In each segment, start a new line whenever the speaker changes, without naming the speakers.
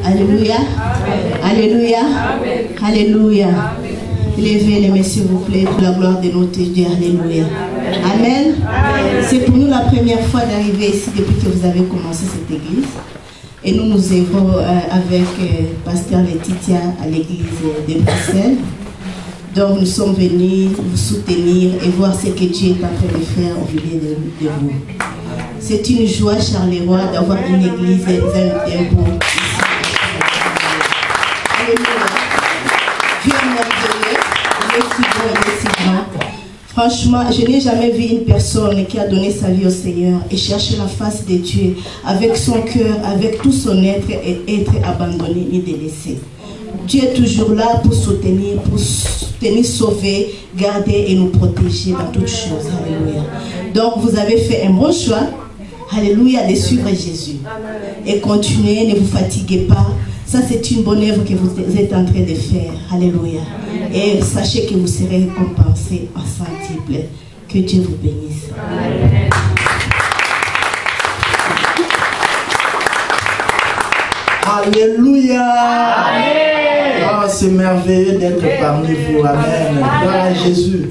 Alléluia. Alléluia. Alléluia. Levez les mains s'il vous plaît pour la gloire de notre Dieu. Alléluia. Amen. C'est pour nous la première fois d'arriver ici depuis que vous avez commencé cette église. Et nous nous œuvrons avec Pasteur Laetitia à l'église de Bruxelles. Donc nous sommes venus vous soutenir et voir ce que Dieu est en train de faire au milieu de vous. C'est une joie, Charleroi, d'avoir une église d'un beau. Alléluia. Dieu est merveilleux, il est si bon, il est si grand. Franchement, je n'ai jamais vu une personne qui a donné sa vie au Seigneur et cherché la face de Dieu avec son cœur, avec tout son être et être abandonné ni délaissé. Dieu est toujours là pour soutenir, sauver, garder et nous protéger dans toutes choses. Alléluia. Donc vous avez fait un bon choix. Alléluia, de suivre Jésus. Et continuez, ne vous fatiguez pas. Ça, c'est une bonne œuvre que vous êtes en train de faire. Alléluia. Et sachez que vous serez récompensés en centuple. Que Dieu vous bénisse. Amen.
Alléluia. Oh, c'est merveilleux d'être parmi vous. Amen. Gloire à Jésus.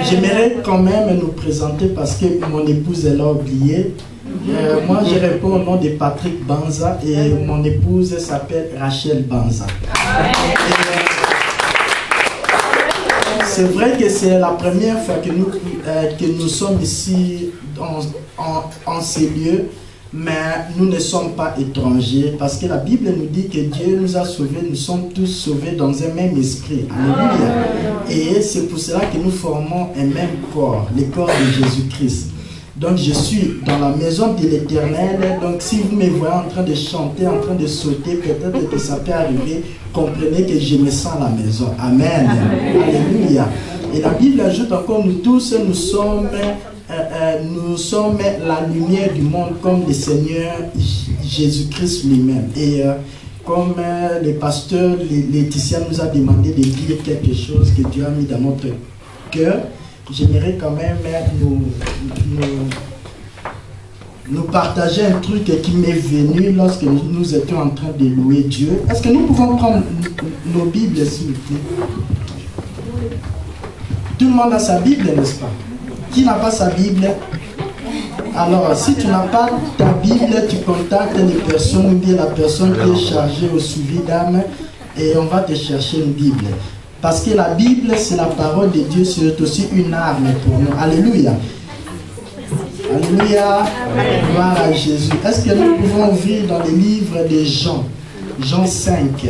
J'aimerais quand même nous présenter parce que mon épouse, elle a oublié. Moi, je réponds au nom de Patrick Banza et mon épouse s'appelle Rachel Banza. C'est vrai que c'est la première fois que nous sommes ici en ces lieux, mais nous ne sommes pas étrangers parce que la Bible nous dit que Dieu nous a sauvés, nous sommes tous sauvés dans un même esprit. Alléluia. Et c'est pour cela que nous formons un même corps, le corps de Jésus-Christ. Donc je suis dans la maison de l'Éternel. Donc si vous me voyez en train de chanter, en train de sauter, peut-être que ça peut arriver. Comprenez que je me sens à la maison. Amen. Alléluia. Et la Bible ajoute encore, nous tous, nous sommes la lumière du monde comme le Seigneur Jésus-Christ lui-même. Et comme le pasteur Laetitia nous a demandé de dire quelque chose que Dieu a mis dans notre cœur, j'aimerais quand même nous partager un truc qui m'est venu lorsque nous étions en train de louer Dieu. Est-ce que nous pouvons prendre nos Bibles, s'il vous plaît? Tout le monde a sa Bible, n'est-ce pas? Qui n'a pas sa Bible? Alors, si tu n'as pas ta Bible, tu contactes les personnes ou bien la personne qui est chargée au suivi d'âme et on va te chercher une Bible. Parce que la Bible, c'est la parole de Dieu, c'est aussi une arme pour nous. Alléluia. Alléluia. Gloire à Jésus. Est-ce que nous pouvons ouvrir dans les livres de Jean, Jean 5.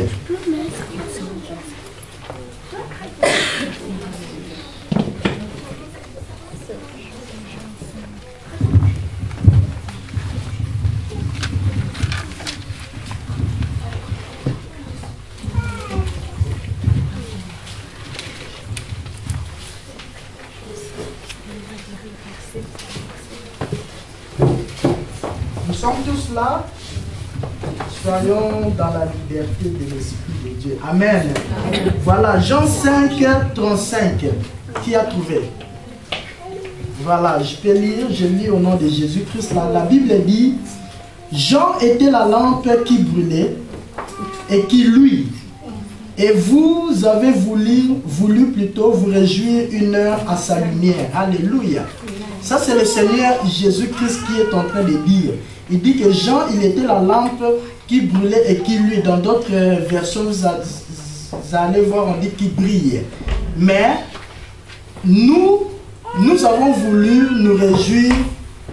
Nous sommes tous là. Soyons dans la liberté de l'Esprit de Dieu. Amen. Voilà, Jean 5, 35. Qui a trouvé? Voilà, je peux lire, je lis au nom de Jésus-Christ. La Bible dit, Jean était la lampe qui brûlait et qui luit. Et vous avez voulu plutôt vous réjouir une heure à sa lumière. Alléluia. Ça, c'est le Seigneur Jésus-Christ qui est en train de dire. Il dit que Jean, il était la lampe qui brûlait et qui luit. Dans d'autres versions, vous allez voir, on dit qu'il brille. Mais nous avons voulu nous réjouir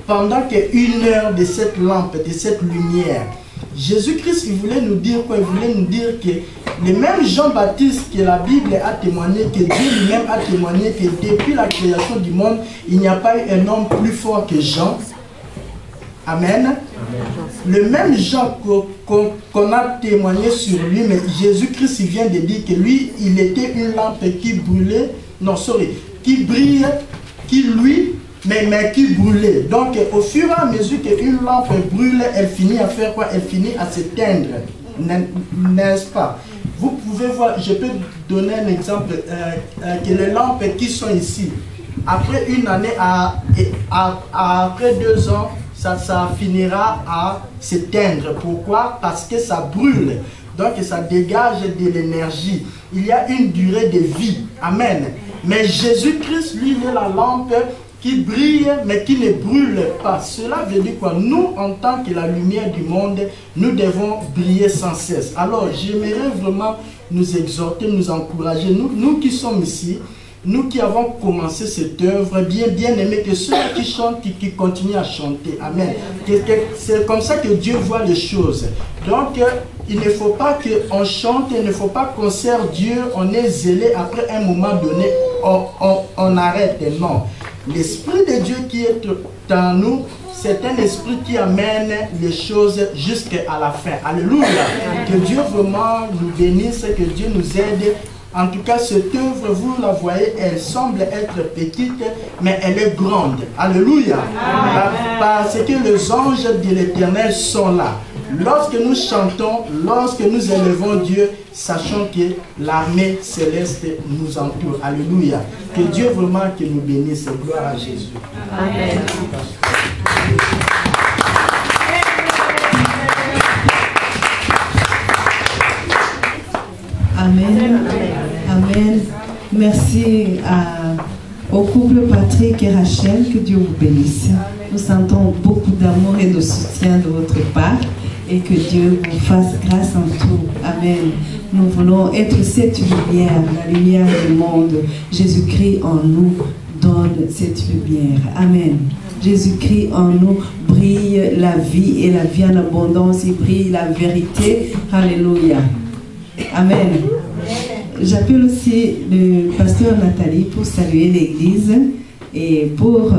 pendant qu'une heure de cette lampe, de cette lumière. Jésus-Christ, il voulait nous dire quoi? Il voulait nous dire que le même Jean-Baptiste que la Bible a témoigné, que Dieu lui-même a témoigné, que depuis la création du monde, il n'y a pas eu un homme plus fort que Jean. Amen. Le même Jean qu'on a témoigné sur lui, mais Jésus-Christ, il vient de dire que lui, il était une lampe qui brûlait, qui brille, qui luit, mais qui brûlait. Donc, au fur et à mesure qu'une lampe brûle, elle finit à faire quoi? Elle finit à s'éteindre, n'est-ce pas? Vous pouvez voir, je peux donner un exemple, que les lampes qui sont ici, après une année, après 2 ans, ça finira à s'éteindre. Pourquoi? Parce que ça brûle. Donc ça dégage de l'énergie. Il y a une durée de vie. Amen. Mais Jésus-Christ, lui, il est la lampe qui brille mais qui ne brûle pas. Cela veut dire quoi? Nous, en tant que la lumière du monde, nous devons briller sans cesse. Alors, j'aimerais vraiment nous exhorter, nous encourager, nous qui sommes ici, nous qui avons commencé cette œuvre, bien aimé, que ceux qui chantent, qui continuent à chanter. Amen. C'est comme ça que Dieu voit les choses. Donc, il ne faut pas qu'on chante, il ne faut pas qu'on sert Dieu, on est zélé, après un moment donné, on arrête. Non. L'Esprit de Dieu qui est en nous, c'est un esprit qui amène les choses jusqu'à la fin. Alléluia. Que Dieu vraiment nous bénisse, que Dieu nous aide. En tout cas, cette œuvre, vous la voyez, elle semble être petite, mais elle est grande. Alléluia. Parce que les anges de l'Éternel sont là. Lorsque nous chantons, lorsque nous élevons Dieu, sachant que l'armée céleste nous entoure. Alléluia. Que Dieu vraiment que nous bénisse. Gloire à Jésus.
Amen.
Amen. Amen. Merci au couple Patrick et Rachel. Que Dieu vous bénisse. Nous sentons beaucoup d'amour et de soutien de votre part. Et que Dieu vous fasse grâce en tout. Amen. Nous voulons être cette lumière, la lumière du monde. Jésus-Christ en nous donne cette lumière. Amen. Jésus-Christ en nous brille la vie et la vie en abondance. Il brille la vérité. Alléluia. Amen. J'appelle aussi le pasteur Nathalie pour saluer l'église et pour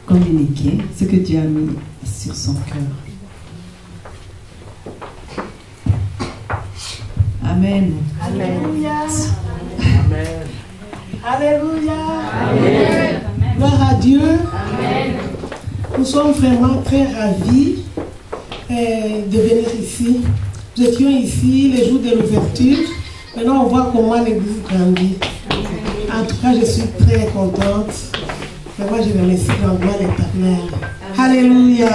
communiquer ce que Dieu a mis sur son cœur. Amen.
Alléluia.
Amen.
Alléluia.
Amen.
Gloire à Dieu.
Amen.
Nous sommes vraiment très ravis de venir ici. Nous étions ici les jours de l'ouverture. Maintenant, on voit comment l'église grandit. En tout cas, je suis très contente. Vraiment, je remercie grandement l'Éternel. Alléluia.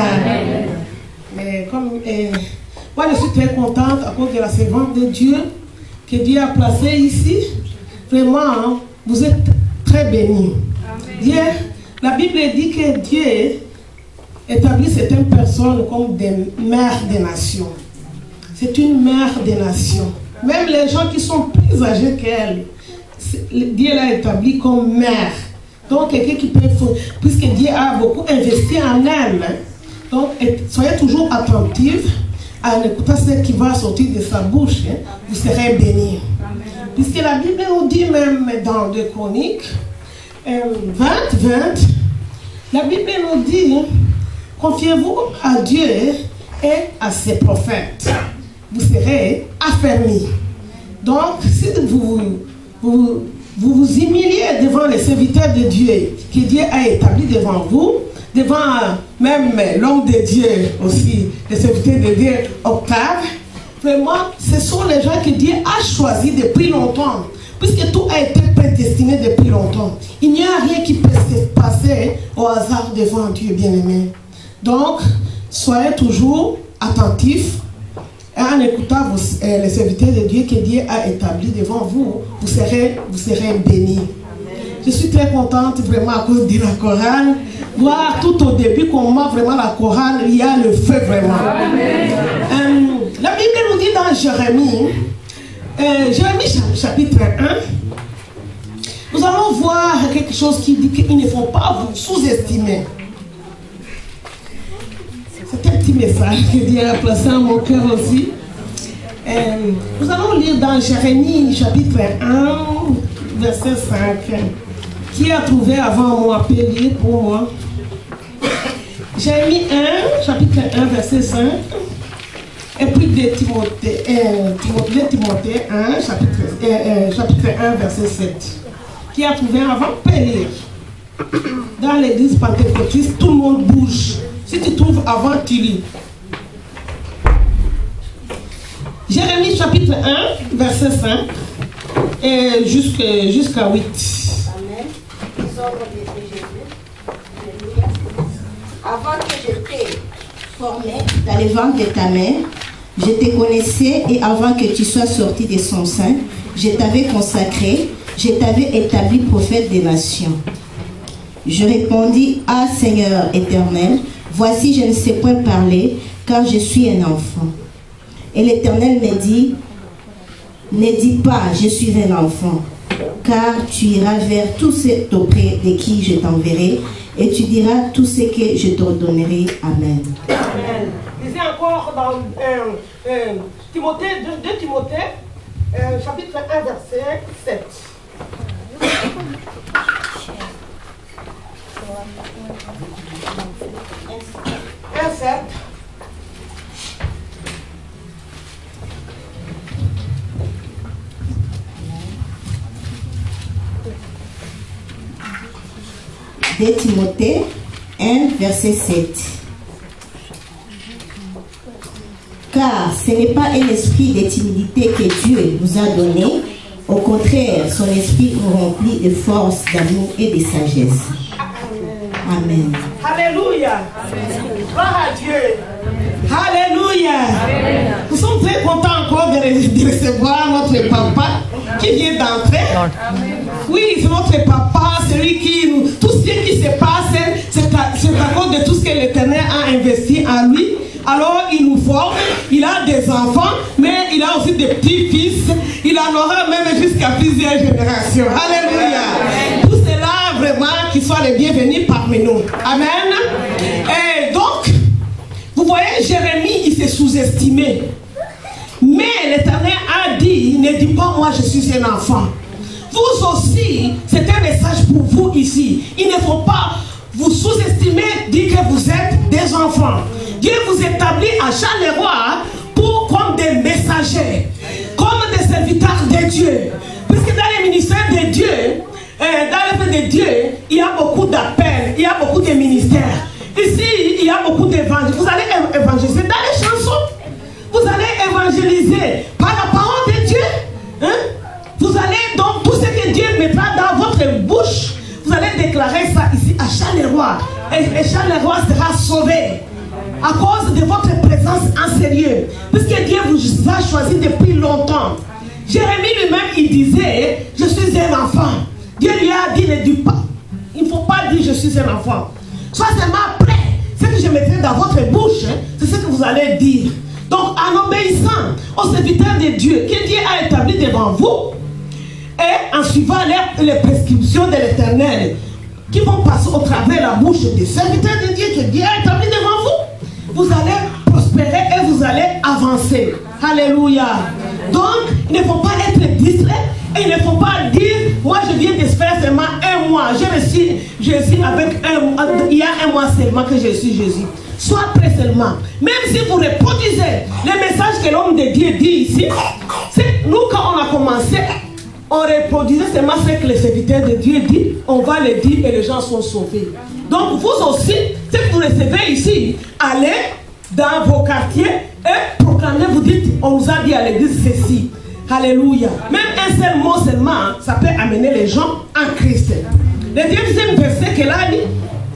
Moi, je suis très contente à cause de la servante de Dieu que Dieu a placée ici. Vraiment, hein, vous êtes très bénis. Dieu, la Bible dit que Dieu établit certaines personnes comme des mères des nations. C'est une mère des nations. Même les gens qui sont plus âgés qu'elle, Dieu l'a établi comme mère. Donc, quelqu'un qui peut, puisque Dieu a beaucoup investi en elle, donc soyez toujours attentifs en écoutant ce qui va sortir de sa bouche, hein, vous serez bénis. Puisque la Bible nous dit même dans 2 Chroniques 20, la Bible nous dit, confiez-vous à Dieu et à ses prophètes. Vous serez affermis. Donc, si vous humiliez devant les serviteurs de Dieu, que Dieu a établi devant vous, devant même l'homme de Dieu aussi, les serviteurs de Dieu, Octave, vraiment, ce sont les gens que Dieu a choisis depuis longtemps, puisque tout a été prédestiné depuis longtemps. Il n'y a rien qui peut se passer au hasard devant Dieu, bien-aimé. Donc, soyez toujours attentifs en écoutant les serviteurs de Dieu que Dieu a établis devant vous, vous serez bénis. Je suis très contente vraiment à cause de la chorale. Voir tout au début comment vraiment la chorale, il y a le feu vraiment. La Bible nous dit dans Jérémie, chapitre 1, nous allons voir quelque chose qui dit qu'il ne faut pas vous sous-estimer. C'est un petit message que Dieu a placé dans mon cœur aussi. Nous allons lire dans Jérémie chapitre 1, verset 5. Qui a trouvé avant moi, peut lire pour moi. Jérémie 1, chapitre 1, verset 5. Et puis de Timothée 1, chapitre 1, verset 7. Qui a trouvé avant, peut lire. Dans l'église pentecôtiste, tout le monde bouge. Si tu trouves avant, tu lis. Jérémie chapitre 1, verset 5 et jusqu'à 8.
Amen. Œuvres de Jésus. Alléluia. Avant que je t'ai formé dans le ventre de ta mère,
Je te connaissais et avant que tu sois sorti de son sein, je t'avais consacré, je t'avais établi prophète des nations. Je répondis, ah Seigneur éternel, voici je ne sais point parler, car je suis un enfant. Et l'Éternel me dit, ne dis pas, je suis un enfant, car tu iras vers tous ceux auprès de qui je t'enverrai, et tu diras tout ce que je t'ordonnerai. Amen.
Amen. Lisez encore dans Timothée, 2 Timothée, chapitre 1, verset 7. 1, 7.
De Timothée 1, verset 7. Car ce n'est pas un esprit de timidité que Dieu nous a donné, au contraire, son esprit nous remplit de force, d'amour et de sagesse. Amen.
Alléluia. Gloire à Dieu. Alléluia. Amen. Nous sommes très contents encore de recevoir notre papa qui vient d'entrer. Oui, c'est notre papa, celui qui nous... Tout ce qui se passe, c'est à cause de tout ce que l'Éternel a investi en lui. Alors il nous forme, il a des enfants, mais il a aussi des petits-fils. Il en aura même jusqu'à plusieurs générations. Alléluia. Tout cela, vraiment, qu'ils soient les bienvenus parmi nous. Amen. Et donc, vous voyez, Jérémie, il s'est sous-estimé. Mais l'Éternel a dit, ne dis pas moi je suis un enfant. Vous aussi, c'est un message pour vous ici. Il ne faut pas vous sous-estimer, dire que vous êtes des enfants. Dieu vous établit à Charleroi comme des messagers, comme des serviteurs de Dieu. Puisque dans les ministères de Dieu, dans l'œuvre de Dieu, il y a beaucoup d'appels, il y a beaucoup de ministères. Ici, il y a beaucoup d'évangiles. Vous allez évangéliser dans les chansons. Vous allez évangéliser par la parole de Dieu. Hein? Vous allez donc, tout ce que Dieu mettra dans votre bouche, vous allez déclarer ça ici à Charleroi. Et Charleroi sera sauvé à cause de votre présence en sérieux. Puisque Dieu vous a choisi depuis longtemps. Jérémie lui-même, il disait, je suis un enfant. Dieu lui a dit, ne dis pas. Il ne faut pas dire, je suis un enfant. Soit seulement après, ce que je mettrai dans votre bouche, c'est ce que vous allez dire. Donc, en obéissant aux serviteurs de Dieu, que Dieu a établi devant vous, et en suivant les prescriptions de l'Éternel, qui vont passer au travers la bouche des serviteurs de Dieu que Dieu a établi devant vous, vous allez prospérer et vous allez avancer. Alléluia. Donc, il ne faut pas être distrait et il ne faut pas dire, moi je viens de faire seulement un mois, je suis avec il y a un mois seulement que je suis Jésus. Soit prêt seulement. Même si vous reproduisez les messages que l'homme de Dieu dit ici, c'est nous quand on a commencé, on reproduisait seulement ce que les serviteurs de Dieu disent, on va le dire et les gens sont sauvés. Donc vous aussi, ce que vous recevez ici, allez dans vos quartiers et proclamez, vous dites, on nous a dit à l'église ceci. Alléluia. Même un seul mot seulement, ça peut amener les gens en Christ. Le deuxième verset qu'elle a dit,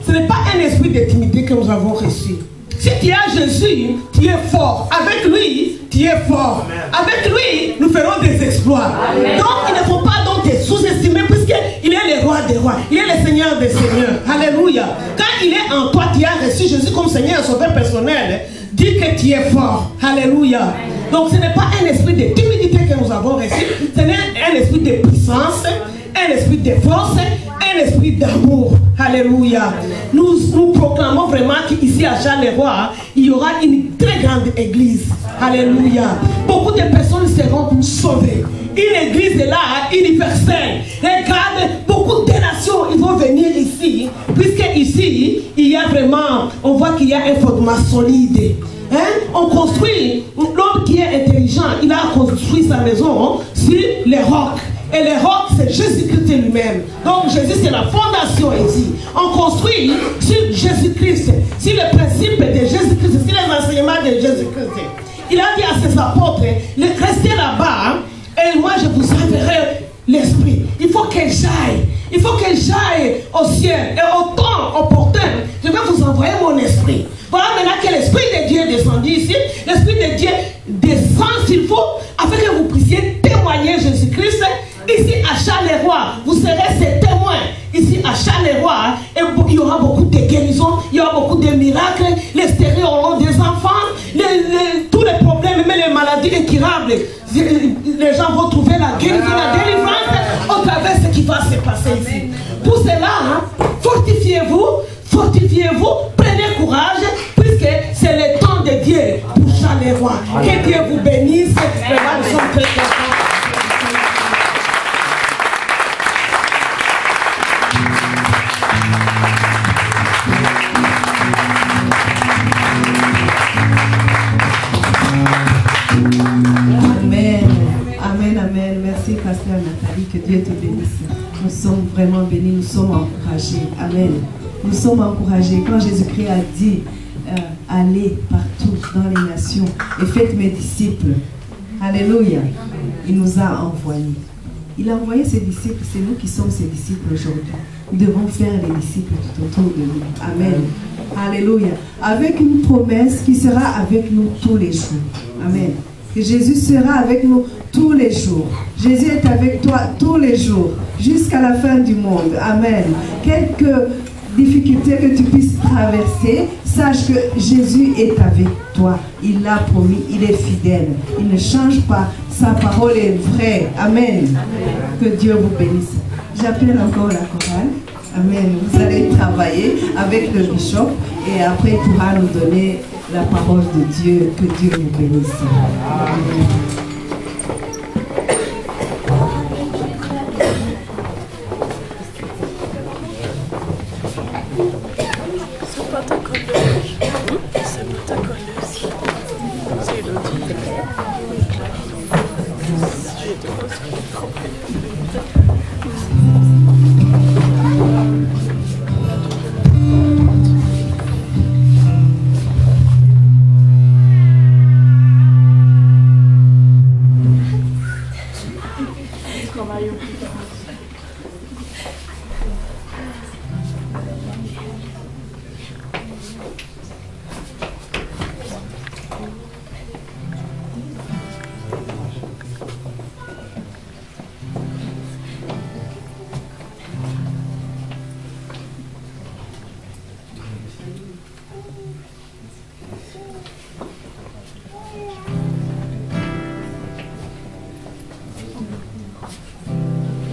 ce n'est pas un esprit de timidité que nous avons reçu. Si tu as Jésus, tu es fort. Avec lui, tu es fort. Avec lui, nous ferons des exploits. Amen. Donc, il ne faut pas donc te sous-estimer puisqu'il est le roi des rois. Il est le Seigneur des seigneurs. Alléluia. Quand il est en toi, tu as reçu Jésus comme Seigneur et Sauveur personnel. Dis que tu es fort. Alléluia. Amen. Donc, ce n'est pas un esprit de timidité que nous avons reçu. Ce n'est un esprit de puissance, un esprit de force, un esprit d'amour. Alléluia. Nous proclamons vraiment qu'ici à Charleroi, il y aura une très grande église. Alléluia. Beaucoup de personnes seront sauvées. Une église est là, universelle. Regarde, beaucoup de nations, ils vont venir ici. Puisque ici, il y a vraiment, on voit qu'il y a un fondement solide. Hein? On construit, l'homme qui est intelligent, il a construit sa maison sur les rocs. Et le roc, c'est Jésus-Christ lui-même. Donc Jésus, c'est la fondation ici. On construit sur Jésus-Christ, sur le principe de Jésus-Christ, sur les enseignements de Jésus-Christ. Il a dit à ses apôtres, restez là-bas, et moi je vous enverrai l'Esprit. Il faut que j'aille. Il faut que j'aille au ciel. Et au temps opportun, je vais vous envoyer mon esprit. Voilà maintenant que l'Esprit de Dieu est descendu ici. L'Esprit de Dieu puissance qu'il faut afin que vous puissiez témoigner Jésus-Christ. Ici à Charleroi, vous serez ses témoins. Ici à Charleroi, et il y aura beaucoup de guérisons, il y aura beaucoup de miracles. Les stériles auront des enfants, tous les problèmes, même les maladies incurables. Les gens vont trouver la guérison, la délivrance au travers de ce qui va se passer ici. Pour cela, fortifiez-vous, prenez courage, puisque c'est le temps de Dieu pour Charleroi. Que Dieu vous bénisse. Vraiment, nous sommes très contents.
Amen. Merci, Pasteur Nathalie. Que Dieu te bénisse. Nous sommes vraiment bénis, nous sommes encouragés. Amen. Nous sommes encouragés. Quand Jésus-Christ a dit allez partout dans les nations et faites mes disciples. Alléluia. Il nous a envoyés. Il a envoyé ses disciples. C'est nous qui sommes ses disciples aujourd'hui. Nous devons faire les disciples tout autour de nous. Amen. Alléluia. Avec une promesse qui sera avec nous tous les jours. Amen. Que Jésus sera avec nous tous les jours. Jésus est avec toi tous les jours, jusqu'à la fin du monde. Amen. Quelques difficultés que tu puisses traverser, sache que Jésus est avec toi. Il l'a promis, il est fidèle. Il ne change pas. Sa parole est vraie. Amen. Que Dieu vous bénisse. J'appelle encore la chorale. Amen. Vous allez travailler avec le bishop et après il pourra nous donner la parole de Dieu. Que Dieu vous bénisse. Amen.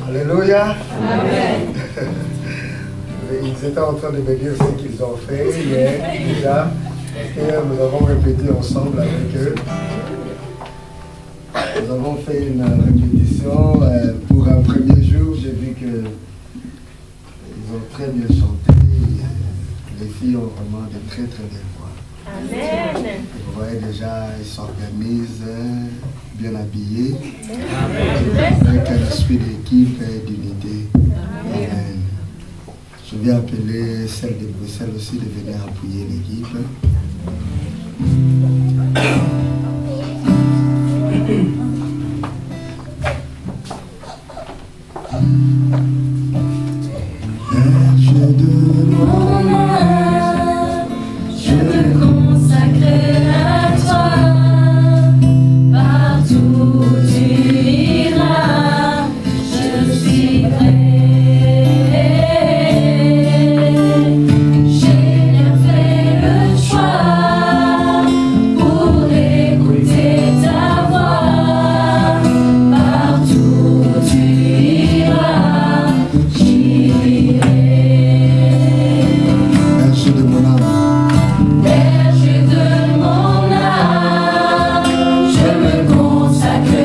Alléluia. Amen. Ils étaient en train de me dire ce qu'ils ont fait hier déjà, parce que nous avons répété ensemble avec eux. Nous avons fait une répétition pour un premier jour. J'ai vu qu'ils ont très bien chanté. Les filles ont vraiment de très très belles voix. Amen. Vous voyez déjà, ils s'organisent, bien habillés, avec un esprit d'équipe et d'unité. Amen. Je vais appeler celle de Bruxelles aussi de venir appuyer l'équipe. Je donne mon âme, je me consacre à toi. Partout où tu iras, je suis prêt. J'ai bien fait le choix pour écouter ta voix. Partout où tu iras, j'irai. Berger de mon âme, berger de mon âme, je me consacre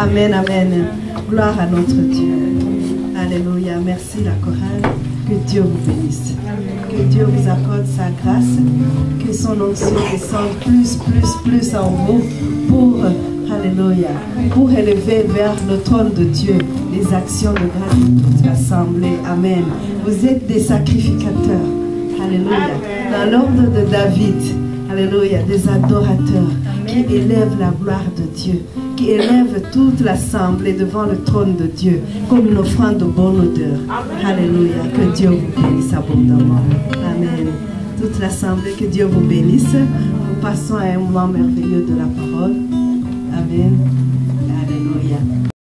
Amen, amen. Gloire à notre Dieu. Alléluia. Merci la chorale. Que Dieu vous bénisse. Que Dieu vous accorde sa grâce. Que son onction descende plus en vous pour, alléluia, pour élever vers le trône de Dieu les actions de grâce de toute l'assemblée. Amen. Vous êtes des sacrificateurs. Alléluia. Dans l'ordre de David. Alléluia. Des adorateurs qui élèvent la gloire de Dieu, qui élève toute l'assemblée devant le trône de Dieu comme une offrande de bonne odeur. Alléluia. Que Dieu vous bénisse abondamment. Amen. Toute l'assemblée, que Dieu vous bénisse. Nous passons à un moment merveilleux de la parole. Amen.